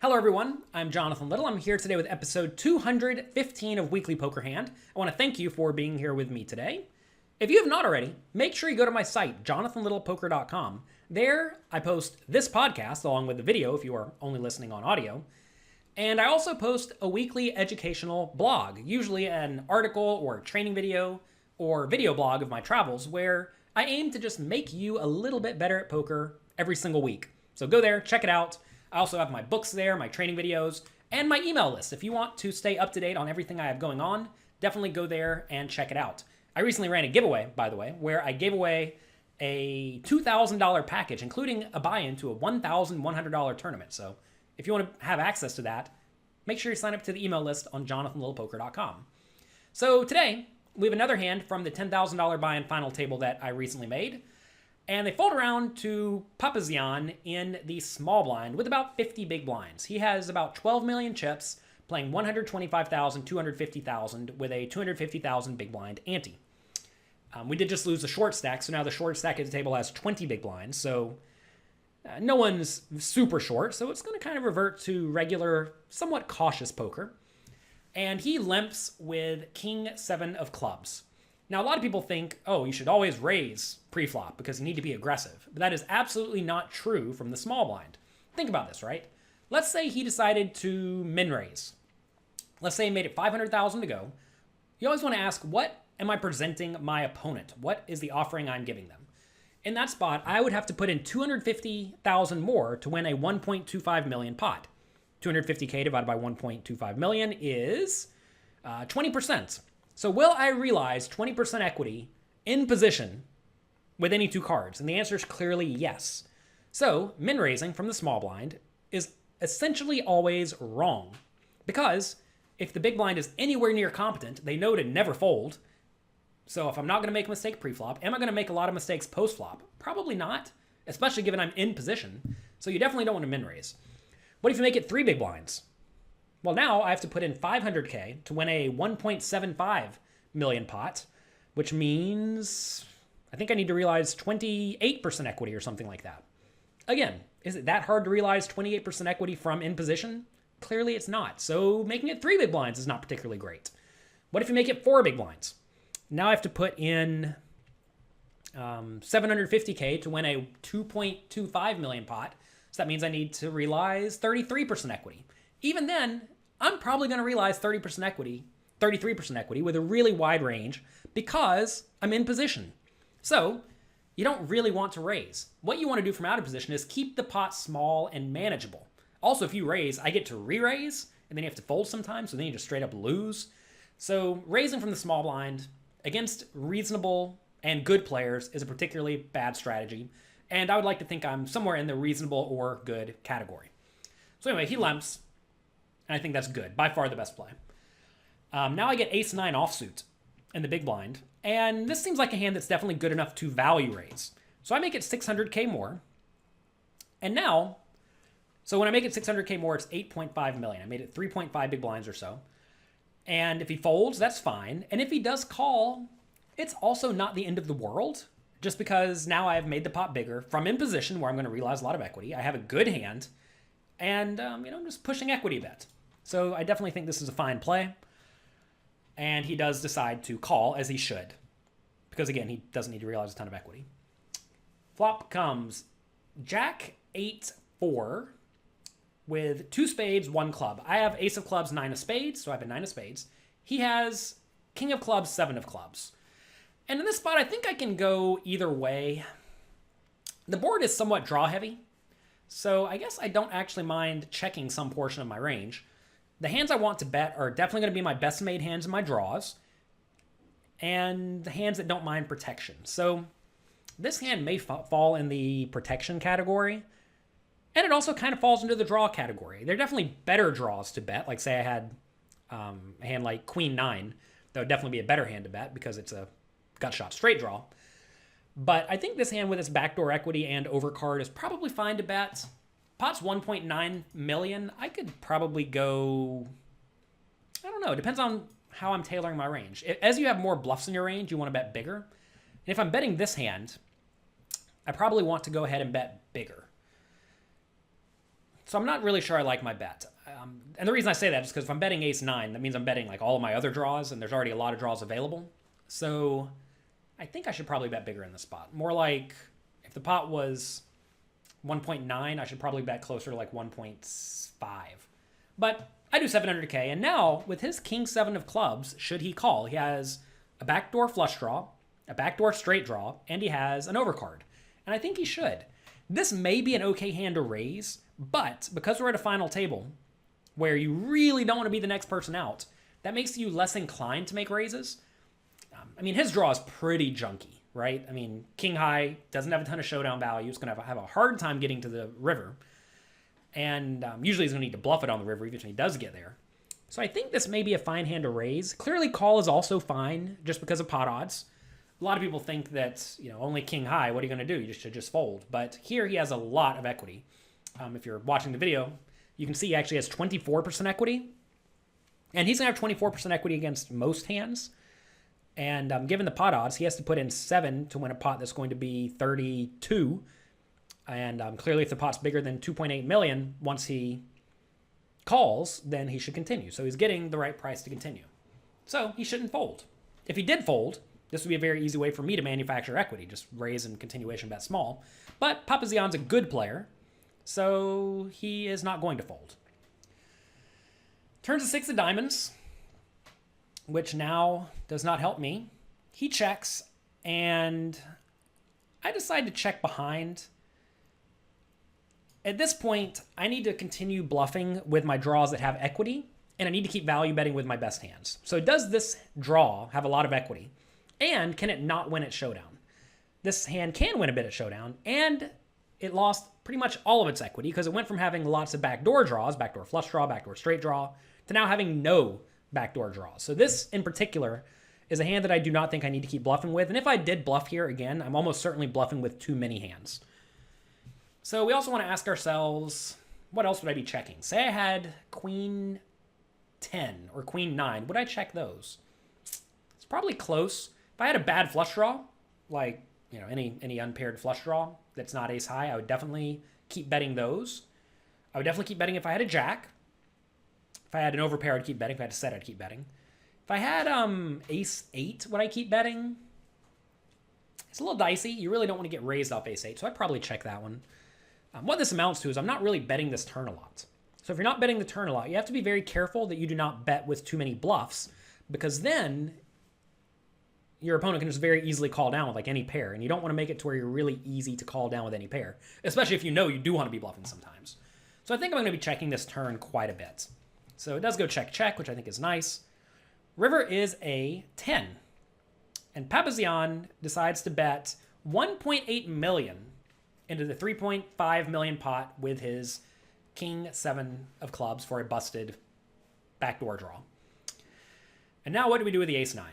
Hello everyone, I'm Jonathan Little. I'm here today with episode 215 of Weekly Poker Hand. I want to thank you for being here with me today. If you have not already, make sure you go to my site, jonathanlittlepoker.com. There, I post this podcast along with the video if you are only listening on audio. And I also post a weekly educational blog, usually an article or training video or video blog of my travels, where I aim to just make you a little bit better at poker every single week. So go there, check it out. I also have my books there, my training videos, and my email list. If you want to stay up to date on everything I have going on, definitely go there and check it out. I recently ran a giveaway, by the way, where I gave away a $2,000 package, including a buy-in to a $1,100 tournament. So if you want to have access to that, make sure you sign up to the email list on jonathanlittlepoker.com. So today, we have another hand from the $10,000 buy-in final table that I recently made. And they fold around to Papazian in the small blind with about 50 big blinds. He has about 12 million chips, playing 125,000, 250,000 with a 250,000 big blind ante. We did just lose the short stack, so now the short stack at the table has 20 big blinds. So no one's super short, so it's going to kind of revert to regular, somewhat cautious poker. And he limps with King 7 of clubs. Now, a lot of people think, oh, you should always raise pre-flop because you need to be aggressive. But that is absolutely not true from the small blind. Think about this, right? Let's say he decided to min-raise. Let's say he made it 500,000 to go. You always want to ask, what am I presenting my opponent? What is the offering I'm giving them? In that spot, I would have to put in 250,000 more to win a 1.25 million pot. 250K divided by 1.25 million is 20%. So will I realize 20% equity in position with any two cards? And the answer is clearly yes. So min raising from the small blind is essentially always wrong, because if the big blind is anywhere near competent, they know to never fold. So if I'm not going to make a mistake pre-flop, am I going to make a lot of mistakes post-flop? Probably not, especially given I'm in position. So you definitely don't want to min raise. What if you make it 3 big blinds? Well, now I have to put in 500K to win a 1.75 million pot, which means I think I need to realize 28% equity or something like that. Again, is it that hard to realize 28% equity from in position? Clearly it's not. So making it 3 big blinds is not particularly great. What if you make it 4 big blinds? Now I have to put in 750K to win a 2.25 million pot. So that means I need to realize 33% equity. Even then, I'm probably going to realize 33% equity with a really wide range because I'm in position. So you don't really want to raise. What you want to do from out of position is keep the pot small and manageable. Also, if you raise, I get to re-raise, and then you have to fold sometimes, so then you just straight up lose. So raising from the small blind against reasonable and good players is a particularly bad strategy, and I would like to think I'm somewhere in the reasonable or good category. So anyway, he limps. And I think that's good. By far the best play. Now I get ace-9 offsuit in the big blind. And this seems like a hand that's definitely good enough to value raise. So I make it 600K more. And now, so when I make it 600K more, it's 8.5 million. I made it 3.5 big blinds or so. And if he folds, that's fine. And if he does call, it's also not the end of the world. Just because now I've made the pot bigger from in position where I'm going to realize a lot of equity. I have a good hand. And, I'm just pushing equity a bit. So I definitely think this is a fine play. And he does decide to call, as he should. Because, again, he doesn't need to realize a ton of equity. Flop comes Jack 8-4 with 2 spades, 1 club. I have ace of clubs, 9 of spades, so I have a 9 of spades. He has king of clubs, 7 of clubs. And in this spot, I think I can go either way. The board is somewhat draw heavy. So I guess I don't actually mind checking some portion of my range. The hands I want to bet are definitely going to be my best made hands in my draws, and the hands that don't mind protection. So this hand may fall in the protection category, and it also kind of falls into the draw category. They're definitely better draws to bet. Like say I had a hand like Queen 9, that would definitely be a better hand to bet because it's a gut shot straight draw. But I think this hand with its backdoor equity and overcard is probably fine to bet. Pot's 1.9 million. I could probably go, I don't know. It depends on how I'm tailoring my range. As you have more bluffs in your range, you want to bet bigger. And if I'm betting this hand, I probably want to go ahead and bet bigger. So I'm not really sure I like my bet. And the reason I say that is because if I'm betting ace-9, that means I'm betting like all of my other draws, and there's already a lot of draws available. So I think I should probably bet bigger in the spot. More like, if the pot was 1.9, I should probably bet closer to like 1.5. But I do 700k, and now with his king 7 of clubs, should he call, he has a backdoor flush draw, a backdoor straight draw, and he has an overcard. And I think he should. This may be an okay hand to raise, but because we're at a final table where you really don't want to be the next person out, that makes you less inclined to make raises. I mean, his draw is pretty junky, right? I mean, king high doesn't have a ton of showdown value. It's going to have a hard time getting to the river. And usually he's going to need to bluff it on the river even if he does get there. So I think this may be a fine hand to raise. Clearly, call is also fine just because of pot odds. A lot of people think that, only king high, what are you going to do? You should just fold. But here he has a lot of equity. If you're watching the video, you can see he actually has 24% equity. And he's going to have 24% equity against most hands. And given the pot odds, he has to put in 7 to win a pot that's going to be 32. And clearly, if the pot's bigger than 2.8 million, once he calls, then he should continue. So he's getting the right price to continue. So he shouldn't fold. If he did fold, this would be a very easy way for me to manufacture equity. Just raise and continuation bet small. But Papazian's a good player, so he is not going to fold. Turns to 6 of diamonds, which now does not help me. He checks, and I decide to check behind. At this point, I need to continue bluffing with my draws that have equity, and I need to keep value betting with my best hands. So does this draw have a lot of equity? And can it not win at showdown? This hand can win a bit at showdown, and it lost pretty much all of its equity because it went from having lots of backdoor draws, backdoor flush draw, backdoor straight draw, to now having no backdoor draws. So this in particular is a hand that I do not think I need to keep bluffing with. And if I did bluff here again, I'm almost certainly bluffing with too many hands. So we also want to ask ourselves, what else would I be checking? Say I had queen 10 or queen 9. Would I check those? It's probably close. If I had a bad flush draw, like any unpaired flush draw that's not ace high, I would definitely keep betting those. I would definitely keep betting if I had a jack. If I had an overpair, I'd keep betting. If I had a set, I'd keep betting. If I had ace 8, would I keep betting? It's a little dicey. You really don't want to get raised off ace 8, so I'd probably check that one. What this amounts to is I'm not really betting this turn a lot. So if you're not betting the turn a lot, you have to be very careful that you do not bet with too many bluffs, because then your opponent can just very easily call down with like any pair, and you don't want to make it to where you're really easy to call down with any pair, especially if you do want to be bluffing sometimes. So I think I'm going to be checking this turn quite a bit. So it does go check, check, which I think is nice. River is a 10. And Papazian decides to bet 1.8 million into the 3.5 million pot with his king 7 of clubs for a busted backdoor draw. And now what do we do with the ace 9?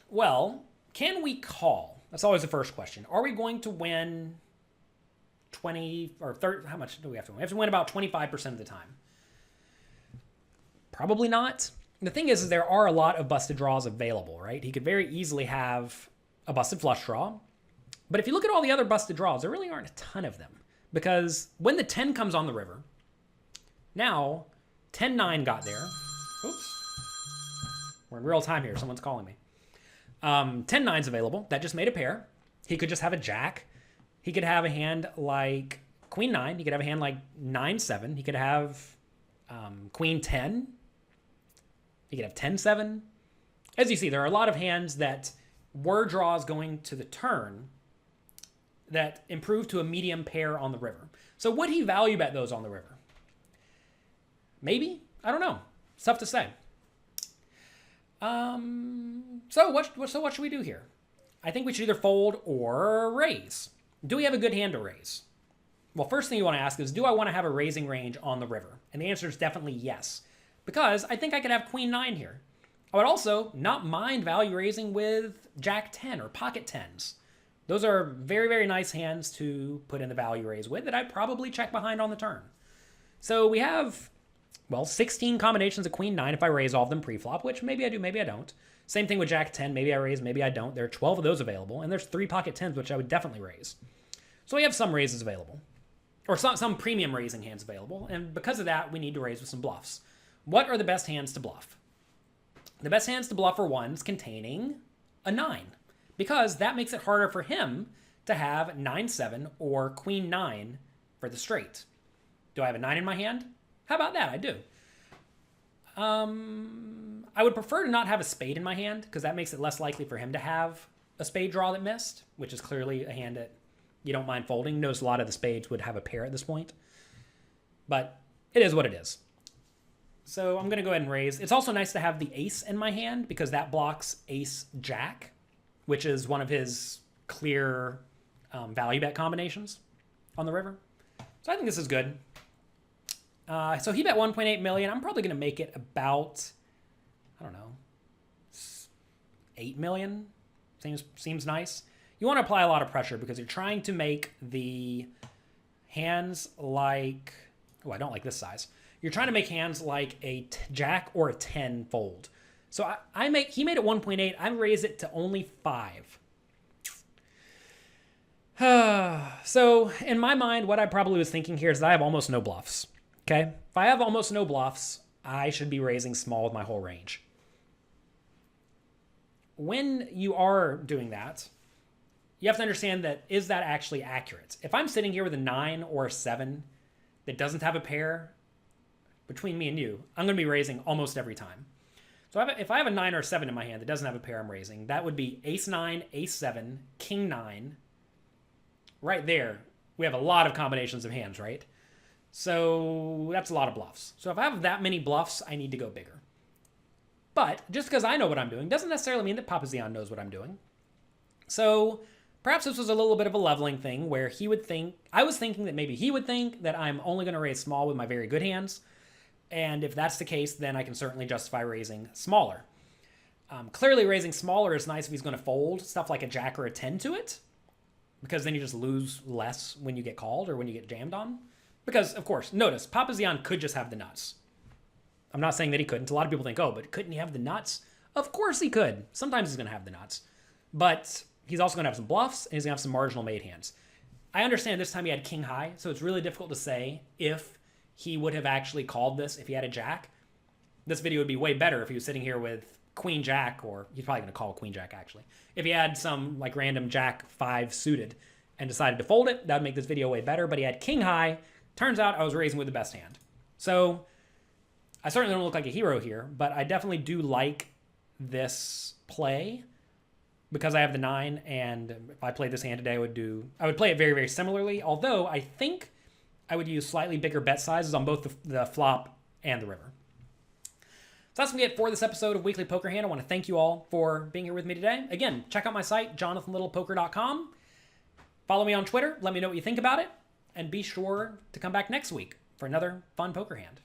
Well, can we call? That's always the first question. Are we going to win 20 or 30? How much do we have to win? We have to win about 25% of the time. Probably not. The thing is there are a lot of busted draws available, right? He could very easily have a busted flush draw. But if you look at all the other busted draws, there really aren't a ton of them. Because when the 10 comes on the river, now 10-9 got there. Oops. We're in real time here. Someone's calling me. 10-9's available. That just made a pair. He could just have a jack. He could have a hand like queen 9. He could have a hand like 9-7. He could have queen 10. He could have 10-7. As you see, there are a lot of hands that were draws going to the turn that improve to a medium pair on the river. So would he value bet those on the river? Maybe. I don't know. It's tough to say. So what should we do here? I think we should either fold or raise. Do we have a good hand to raise? Well, first thing you want to ask is, do I want to have a raising range on the river? And the answer is definitely yes, because I think I could have queen 9 here. I would also not mind value raising with jack 10 or pocket 10s. Those are very, very nice hands to put in the value raise with that I'd probably check behind on the turn. So we have, 16 combinations of queen 9 if I raise all of them pre-flop, which maybe I do, maybe I don't. Same thing with jack 10. Maybe I raise, maybe I don't. There are 12 of those available, and there's 3 pocket 10s, which I would definitely raise. So we have some raises available. or some premium raising hands available. And because of that, we need to raise with some bluffs. What are the best hands to bluff? The best hands to bluff are ones containing a 9, because that makes it harder for him to have 9-7 or queen 9 for the straight. Do I have a 9 in my hand? How about that? I do. I would prefer to not have a spade in my hand, because that makes it less likely for him to have a spade draw that missed, which is clearly a hand that you don't mind folding. Notice a lot of the spades would have a pair at this point. But it is what it is. So I'm going to go ahead and raise. It's also nice to have the ace in my hand, because that blocks ace-jack, which is one of his clear value bet combinations on the river. So I think this is good. So he bet 1.8 million. I'm probably going to make it about, I don't know, 8 million. Seems nice. You want to apply a lot of pressure, because you're trying to make the hands like, oh, I don't like this size. You're trying to make hands like a jack or a 10 fold. So he made it 1.8. I raise it to only 5. So in my mind, what I probably was thinking here is that I have almost no bluffs. Okay? If I have almost no bluffs, I should be raising small with my whole range. When you are doing that, you have to understand that, is that actually accurate? If I'm sitting here with a 9 or a 7 that doesn't have a pair, between me and you, I'm going to be raising almost every time. So if I have a 9 or a 7 in my hand that doesn't have a pair I'm raising, that would be ace-9, ace-7, king-9. Right there, we have a lot of combinations of hands, right? So that's a lot of bluffs. So if I have that many bluffs, I need to go bigger. But just because I know what I'm doing doesn't necessarily mean that Papazian knows what I'm doing. So perhaps this was a little bit of a leveling thing, where he would think, I was thinking that maybe he would think that I'm only going to raise small with my very good hands. And if that's the case, then I can certainly justify raising smaller. Clearly, raising smaller is nice if he's going to fold stuff like a jack or a 10 to it, because then you just lose less when you get called or when you get jammed on. Because, of course, notice, Papazian could just have the nuts. I'm not saying that he couldn't. A lot of people think, oh, but couldn't he have the nuts? Of course he could. Sometimes he's going to have the nuts. But he's also going to have some bluffs, and he's going to have some marginal made hands. I understand this time he had king high, so it's really difficult to say if he would have actually called this if he had a jack. This video would be way better if he was sitting here with queen jack, or he's probably going to call queen jack actually. If he had some like random jack 5 suited and decided to fold it, that would make this video way better. But he had king high. Turns out I was raising with the best hand. So I certainly don't look like a hero here, but I definitely do like this play because I have the 9, and if I played this hand today, I would play it very, very similarly, although I think I would use slightly bigger bet sizes on both the flop and the river. So that's going to be it for this episode of Weekly Poker Hand. I want to thank you all for being here with me today. Again, check out my site, jonathanlittlepoker.com. Follow me on Twitter. Let me know what you think about it. And be sure to come back next week for another fun poker hand.